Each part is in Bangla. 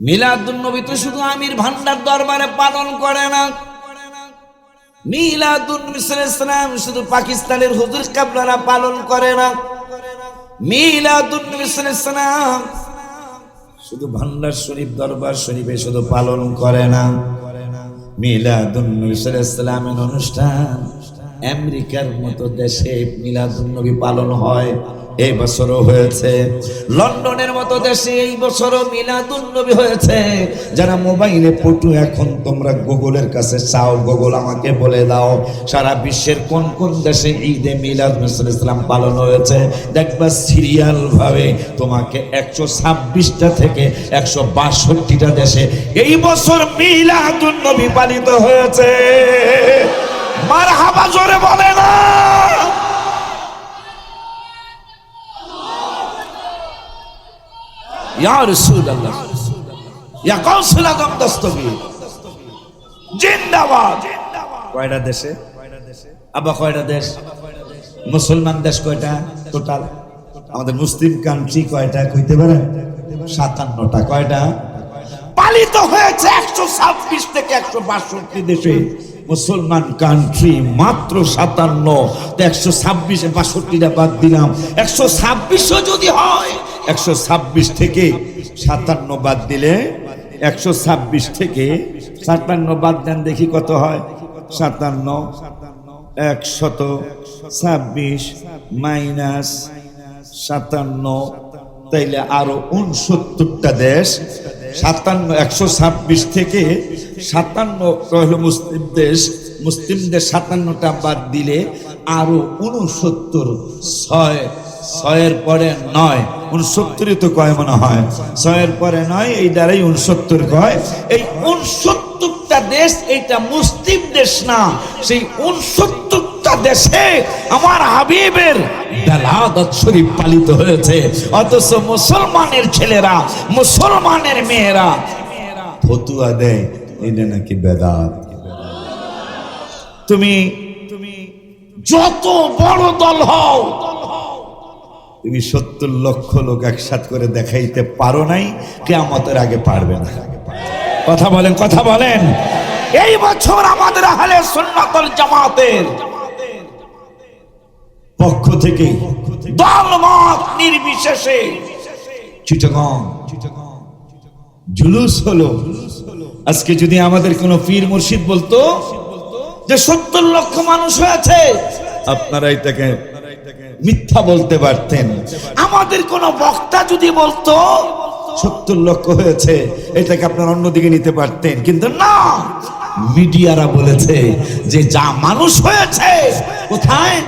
মিলাদুন নবী তো শুধু আমির ভান্ডার দরবারে পালন করে না, মিলাদুন নবী সাল্লাল্লাহু আলাইহি ওয়াসাল্লাম শুধু পাকিস্তানের হুজুর কাবলারা পালন করে না, মিলাদুন নবী সাল্লাল্লাহু আলাইহি ওয়াসাল্লাম শুধু ভান্ডার শরীফ দরবার শরীফে শুধু পালন করে না, মিলাদুন নবী সাল্লাল্লাহু আলাইহি ওয়াসাল্লামের অনুষ্ঠান আমেরিকার মতো দেশে মিলাদুন নবী পালন হয়। এই বছরও হয়েছে। লন্ডনের মতো দেশে এই বছরও মিলাদুন নবী হয়েছে। যারা মোবাইলে পটু, এখন তোমরা গুগলের কাছে চাও, গুগল আমাকে বলে দাও সারা বিশ্বের কোন কোন দেশে ঈদে মিলাদ ইসলাম পালন হয়েছে। দেখবা সিরিয়াল ভাবে তোমাকে 126টা থেকে 162টা দেশে এই বছর মিলাদুন নবী পালিত হয়েছে। মারহাবা জোরে বলে না। ইয়া রাসূলুল্লাহ, ইয়া গাউসুল আযম দস্তগীর জিন্দাবাদ। কয়টা দেশে আবার কয়টা দেশ? মুসলমান দেশ কয়টা টোটাল? আমাদের মুসলিম কান্ট্রি কয়টা কইতে পারেন? 57টা। কয়টা পালিত হয়েছে? 126 থেকে 162 দেশে। মুসলমান কান্ট্রি মাত্র 57। 126 62টা বাদ দিলাম, 126ও যদি হয়, 126 থেকে 57 বাদ দিলে 126 থেকে 57 বাদ দেন দেখি কত হয়। 57 126 মাইনাস 57, তাইলে আরো 69টা দেশ। 126 থেকে 57 হলো মুসলিম দেশ। মুসলিমদের 57টা বাদ দিলে আরো 69। 6 পরে 9, 69ই তো কয় মনে হয়। 6 পরে 9, এই দ্বারাই 69 কয়। এই 69টা দেশ, এইটা মুসলিম দেশ না। সেই 69টা দেশে আমার হাবিবের বেলাদত শরীফ পালিত হয়েছে। অথচ মুসলমানের ছেলেরা, মুসলমানের মেয়েরা ফতুয়া দেয় এটা নাকি বেদাত। তুমি যত বড় দল হও, তুমি 70 লক্ষ লোক একসাথ করে দেখাইতে পারো নাই, কিয়ামতের আগে পারবে না। কথা বলেন, কথা বলেন। এই বছর আমাদের আহলে সুন্নাত ওয়াল জামাতের পক্ষ থেকে দলমত নির্বিশেষে চিটাগং জুলুস হলো। আজকে যদি আমাদের কোন পীর মুর্শিদ বলতো যে 70 লক্ষ মানুষ হয়েছে, আপনারা এটাকে মিথ্যা বলতে পারতেন। আমাদের কোন বক্তা যদি বলতো 70 লক্ষ হয়েছে, এটাকে আপনারা অন্যদিকে নিতে পারতেন। কিন্তু না, মিডিয়ারা বলেছে যে যা মানুষ হয়েছে কোথায়?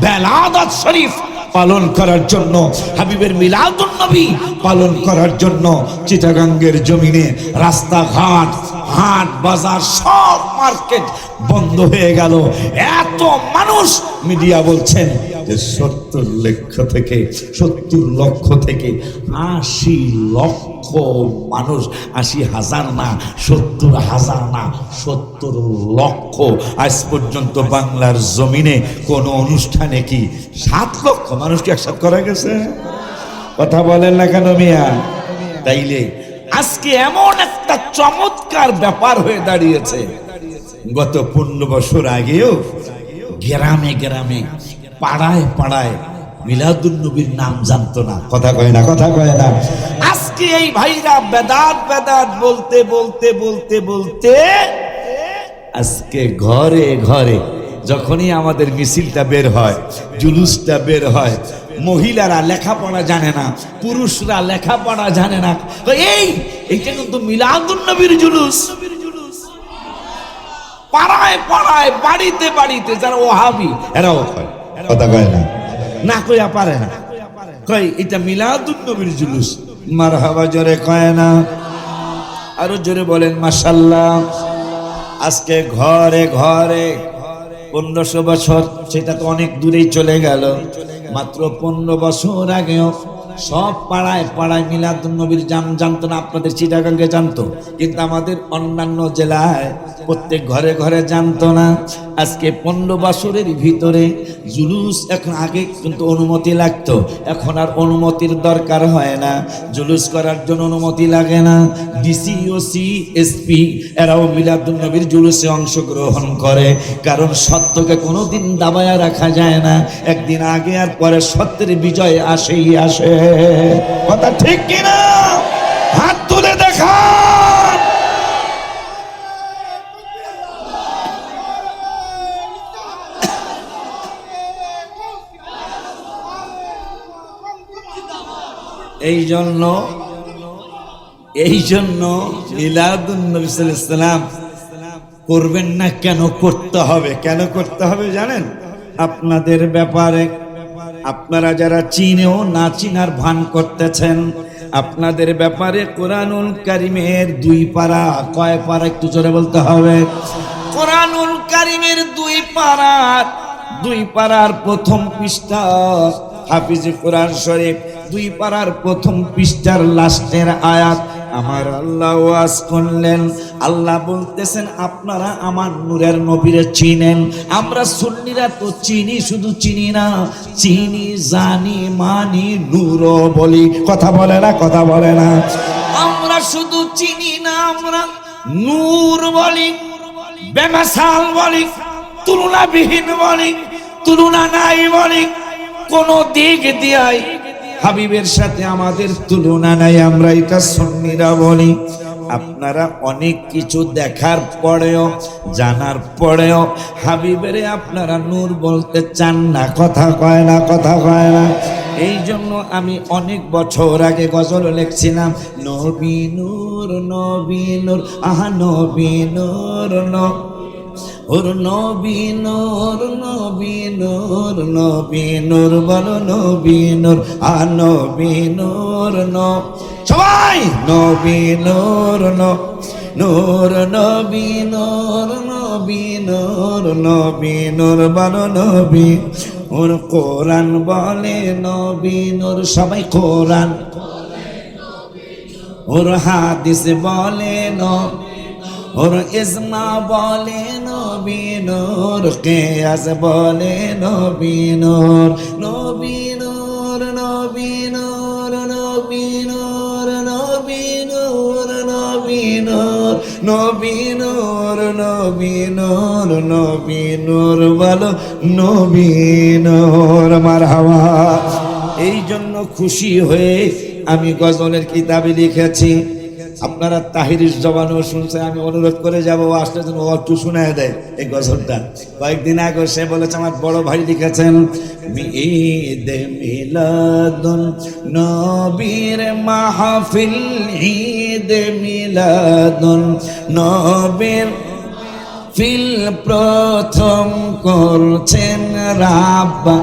বেলাদত শরীফ পালন করার জন্য, হাবিবের মিলাদুন নবী পালন করার জন্য চিটাগাঙ্গের জমিনে রাস্তাঘাট, হাট বাজার, সব মার্কেট বন্ধ হয়ে গেল। এত মানুষ, মিডিয়া বলছেন যে 70 লক্ষ থেকে 80 লক্ষ মানুষ, 80,000 না, 70,000 না, 70 লক্ষ। আজ পর্যন্ত বাংলার জমিনে কোন অনুষ্ঠানে কি 7 লক্ষ মানুষকে একসাথে করা গেছে? কথা বলেন না কেন মিয়া? তাইলে আজকে এমন একটা চমৎকার ব্যাপার হয়ে দাঁড়িয়েছে। গত 15 বছর আগেও গ্রামে গ্রামে, পাড়ায় পাড়ায় মিলাদুন নবীর নাম জানতো না। কথা কয় না, কথা কয় না। আজকে এই ভাইরা বেদাত বেদাত বলতে বলতে বলতে বলতে আজকে ঘরে ঘরে যখনই আমাদের মিছিলটা বের হয়, জুলুসটা বের হয়, মহিলারা লেখাপড়া জানে না, পুরুষরা লেখাপড়া জানে না, এইটা কিন্তু মিলাদুন নবীর জুলুস। পাড়ায় পাড়ায়, বাড়িতে বাড়িতে যারা ওহাবি এরাও কয়, কথা কয় না, না কইয়া পারে না, কয় এটা মিলাদুন নবীর জুলুস। মারহাবা জোরে কয় না? আরো জোরে বলেন মাশাআল্লাহ। আজকে ঘরে ঘরে 1500 বছর, সেটা তো অনেক দূরেই চলে গেল। মাত্র 15 বছর আগেও সব পাড়ায় পাড়ায় মিলাদুন নবীর জানতো না। আপনাদের চিটাগাঙ্গে জানতো, কিন্তু আমাদের অন্যান্য জেলায় প্রত্যেক ঘরে ঘরে জানতো না। আজকে 15 বছরের ভিতরে জুলুস, এখন আগে কিন্তু অনুমতি লাগতো, এখন আর অনুমতির দরকার হয় না। জুলুস করার জন্য অনুমতি লাগে না। ডিসি, ওসি, এসপি এরাও মিলাদুন নবীর জুলুসে অংশগ্রহণ করে, কারণ সত্যকে কোনোদিন দাবায়া রাখা যায় না। একদিন আগে আর পরে সত্যের বিজয় আসেই আসে। কথা ঠিক কিনা? হাত তুলে দেখা। এই জন্য মিলাদুন নবী সাল্লাল্লাহু আলাইহি ওয়াসাল্লাম করবেন না। কেন করতে হবে? কেন করতে হবে জানেন? আপনাদের ব্যাপারে আপনারা যারা চিনেও না চিনার ভান করতেছেন, আপনাদের ব্যাপারে কোরআনুল কারীমের 2 পারা, কয় পারা একটু জোরে বলতে হবে। কোরআনুল কারীমের 2 পারার প্রথম পৃষ্ঠা, হাফিজ কোরআন শরীফ 2 পারার প্রথম পৃষ্ঠার লাস্টের আয়াত আমার আল্লাহ ওয়াজ করলেন। আল্লাহ বলতেছেন আপনারা আমার নূরের নবীরে চিনেন। আমরা সুন্নিরা তো চিনি, শুধু চিনি না, চিনি, জানি, মানি, নূর বলি। কথা বলে না? কথা বলে না? আমরা শুধু চিনি না, আমরা নূর বলি, বেমিসাল বলি, তুলনাবিহীন বলি, তুলনা নাই বলি। কোন দিক দিয়াই হাবিবের সাথে আমাদের তুলনা নাই, আমরা এটা সুন্নিরা বলি। আপনারা অনেক কিছু দেখার পরেও, জানার পরেও হাবিবের আপনারা নূর বলতে চান না। কথা কয় না? কথা কয় না? এই জন্য আমি অনেক বছর আগে গজল লিখছিলাম, নবী নূর, নবী নূর, আহা নবী নূর, ওর নবী নূর, নবী নূর, নবী নূর, বলো নবী নূর, আ নবী নূর, সবাই নবী নূর, নূর, নবী নূর, নবী নূর, নবী নূর, বলো নবী। ওর কোরআন বলে নবী নূর, সবাই কোরআন। ওর হাদিস বলে ওর ইজমা বলে নবী নূর, কিয়াস বলে নবী নূর, নবী নূর, নবী নূর, নবী নূর, নবী নূর, নবী নূর, নবী নূর, নবী নূর, নবী নূর, বলো নবী নূর। মারহাবা। এই জন্য খুশি হয়ে আমি গজলের কিতাবে লিখেছি, আপনারা তাহিরিস জবানও শুনছে, আমি অনুরোধ করে যাবো আসলে যেন একটু শোনায় দেয় এই গজলটা। কয়েকদিন আগে সে বলেছে, আমার বড় ভাই লিখেছেন, ঈদে মিলাদুন নবীর মাহফিল, ঈদে মিলাদুন নবীর ফিল প্রথম করছেন রাব্বা,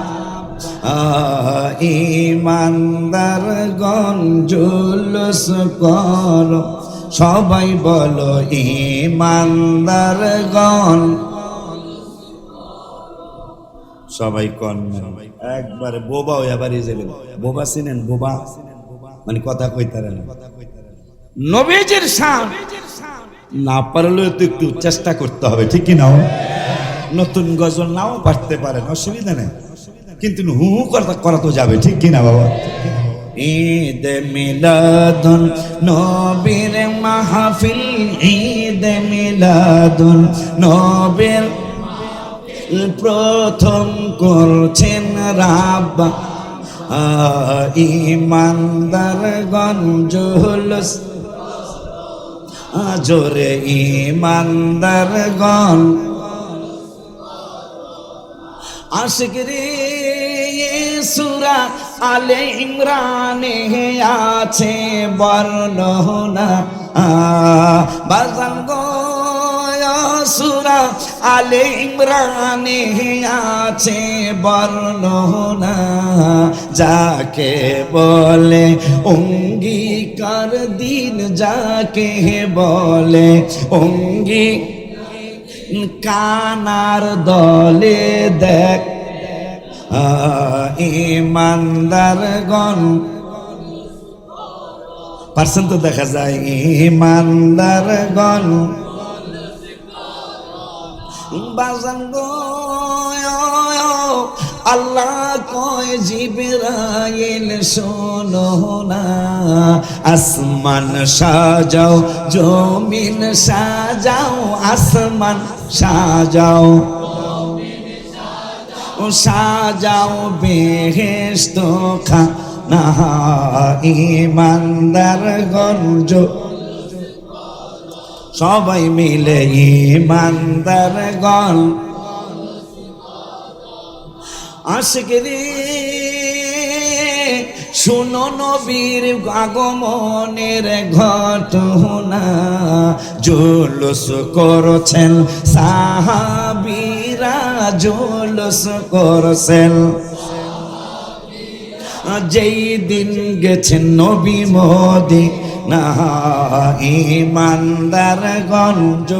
ইমানদারগণ জুলুস করো, সবাই বলো ইমানদারগণ, সবাই কন একবার বোবা হয়ে আবার যাবেন। বোবা চিনেন? বোবা মানে কথা কইতারে না। নবীজির শান না পারলেও তো একটু চেষ্টা করতে হবে, ঠিক কি না? নতুন গজল নাও পারতে পারেন, অসুবিধা নেই, কিন্তু হু হু করা তো যাবে, ঠিক কিনা বাবা? ঈদ মিলাদুন নবীর মাহফিল, ঈদ মিলাদুন নবীর প্রথম করছেন রাব্বা, ইমানদারগণ জুলুস, জোরে ইমানদারগণ। আশিক রে সূরা আলে ইমরানে আছে বর্ণনা, বাজান গো সূরা আলে ইমরানে আছে বর্ণনা, যাকে বলে অঙ্গীকার দিন, যাকে বলে কানার দলে দেখ, ইমানদারগণ পার্সেন্ট তো দেখা যায়, ইমানদারগণ বাজান গো আল্লাহ কয় জিবরাইল শোনো না, আসমান সাজাও জমিন সাজাও, আসমান সাজাও সাজাও বেহেশত খানা, ইমানদার গঞ্জ সবাই মিলে ইমানদার গণ আশিক রে শুনো নবীর আগমনের ঘটনা, জুলুস করছেন সাহাবীরা, জুলুস করছেন যেই দিন গেছেন নবী মদিনা, ইমানদার গঞ্জ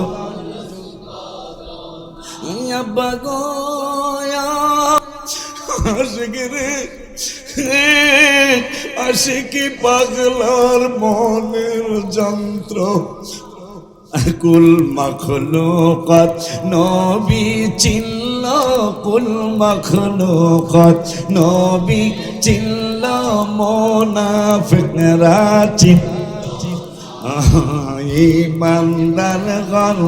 আশিকি পাগলার মনের যন্ত্র, কুল মখলুকাত নবী চিনল, কুল মখলুকাত নবী চিনল, মুনাফিকরা ইমানদার গণ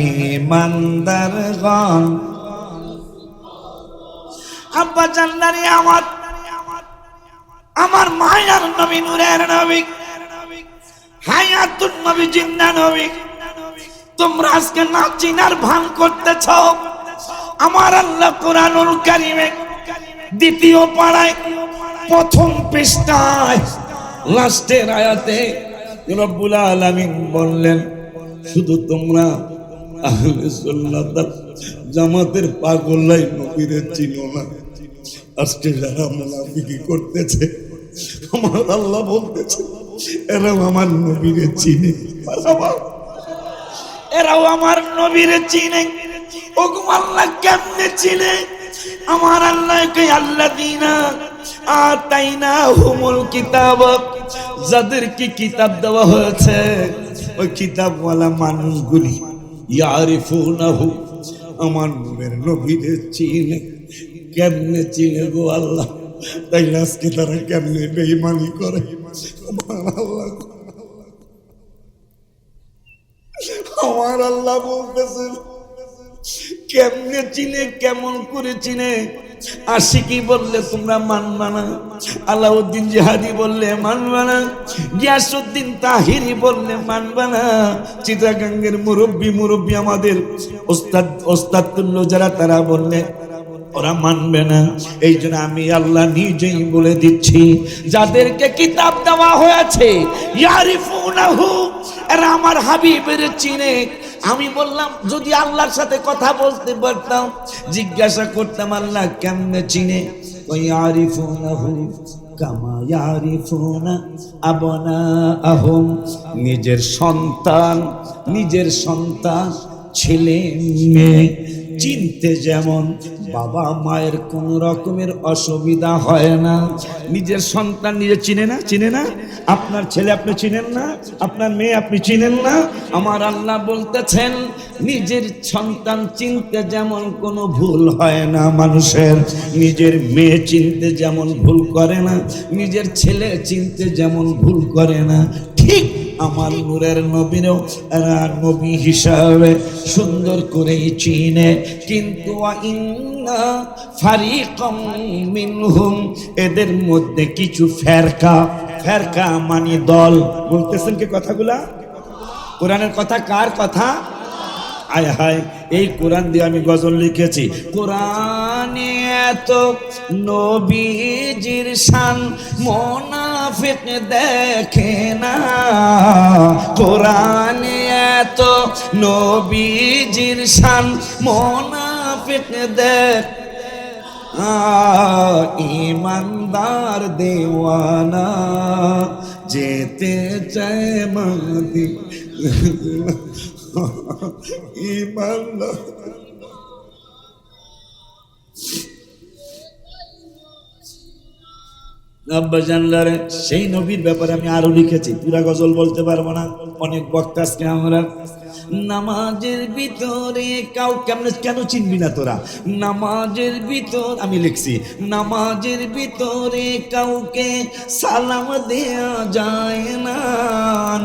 ইমানদার গণ আব্বা জান্নারি আমার মায়ার নবী, নূরের নবী, হায়াতুন নবী, জিন্দা নবী, তোমরা আজকে না চিনার ভান করতেছ। আমার আল্লাহ কুরআনুল কারীমে দ্বিতীয় পারায় প্রথম পৃষ্ঠায় লাস্টের আয়াতে রব্বুল আলামিন বললেন, শুধু তোমরা আহলে সুন্নাত জামাতের পাগলাই নবীরে চিনো না। আজকে যারা মুনাফিকি করতেছে, আমার আল্লাহ বলতেছে এরাও আমার নবীরে চিনে, এরাও আমার নবীরে চিনে। ওগো আল্লাহ কেমনে চিনে? আমার আল্লাহকে আল্লাযীনা আতাইনাহুমুল কিতাব, যাদেরকে কিতাব দেওয়া হয়েছে ওই কিতাবওয়ালা মানুষগুলি ইয়ারিফুনাহু, আমার নূরের নবীরে চিনে। কেমনে চিনে গো আল্লাহ? তাই আজকে তারা কেমনে বেঈমানি করে? আমার আল্লাহ বলতেছেন কেমনে চিনে, কেমন করে চিনে? আশিকি বললে তোমরা মানবা না, আলাউদ্দিন জিহাদি বললে মানবা না, গিয়াসউদ্দিন তাহিরি বললে মানবা না, চিটাগাঙ্গের মুরব্বী আমাদের ওস্তাদ তুল্য যারা, তারা বললে ওরা মানবে না। এই জন্য আমি আল্লাহ নিজেই বলে দিচ্ছি, যাদেরকে কিতাব দেওয়া হয়েছে ইয়ারিফুনাহু, এরা আমার হাবিবের চিনে। আমি বললাম যদি আল্লাহর সাথে কথা বলতে পারতাম, জিজ্ঞাসা করতাম আল্লাহ কেমনে চিনে? ইয়ারিফুনাহু কামা ইয়ারিফুনা আবনাআহুম, নিজের সন্তান ছেলে মেয়ে চিনতে যেমন বাবা মায়ের কোন রকমের অসুবিধা হয় না, নিজের সন্তান নিজে চিনে না। আপনার ছেলে আপনি চিনেন না, আপনার মেয়ে আপনি চিনেন না। আমার আল্লাহ বলতেছেন নিজের সন্তান চিনতে যেমন কোনো ভুল হয় না মানুষের, নিজের মেয়ে চিনতে যেমন ভুল করে না, নিজের ছেলে চিনতে যেমন ভুল করে না, ঠিক আমার নূরের নবীরও এরা নবী হিসাবে সুন্দর করেই চিনে। কিন্তু ইন্না ফারিকাম মিনহুম, এদের মধ্যে কিছু ফেরকা মানে দল, বলতেছেন কি কথাগুলা? কোরআনের কথা কার কথা? আয় হায়, এই কোরআন দিয়ে আমি গজল লিখেছি। কোরআনে এত নবীজির শান মুনাফিক দেখে না, কোরআনে এত নবীজির শান মুনাফিক দেখে, ইমানদার দেওয়ানা যেতে চায় মদিনা, ইমানদার আব্বা জানলারে সেই নবীর ব্যাপারে আমি আরো লিখেছি, পুরা গজল বলতে পারবো না, অনেক বক্তা আজকে আমরা। নামাজের ভিতরে কাউ কেমনে কেন চিনবি না তোরা? নামাজের ভিতর আমি লিখছি, নামাজের ভিতরে কাউকে সালাম দেয়া যায় না,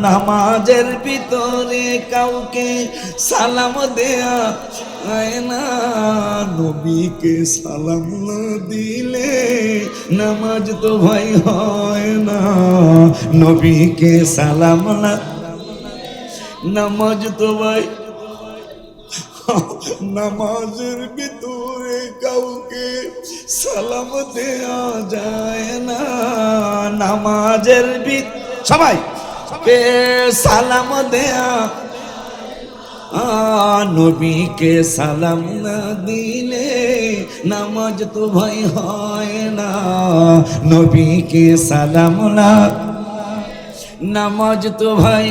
নামাজের ভিতরে কাউকে সালাম দেয়া যায় না, নবীকে সালাম না দিলে নামাজ তো ভাই হয় না, নবীকে সালাম না, নামাজ তো ভাই, নামাজের ভিতরে কাউকে সালাম দেয়া যায় না, নামাজের সবাই সালাম দেয়া, নবীকে সালাম না দিলে নামাজ তো ভাই হয় না, নবীকে সালাম না, নামাজ তো ভাই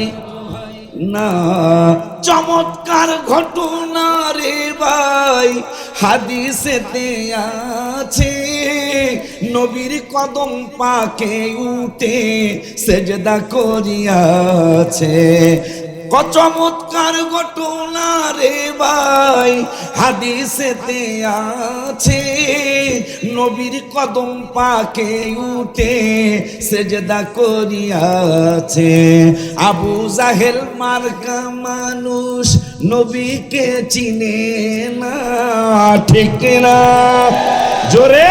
না। চমৎকার ঘটনা রে ভাই হাদিসেতে আছে, নবীর কদম পাকে উঠে সেজদা করিয়াছে। চমৎকার ঘটনা রে ভাই হাদিসেতে আছে, নবীর কদম পাকে উঠে সেজদা করিয়াছে। আবু জাহেল মার্কা মানুষ নবীকে চিনে না, ঠিক না? জোরে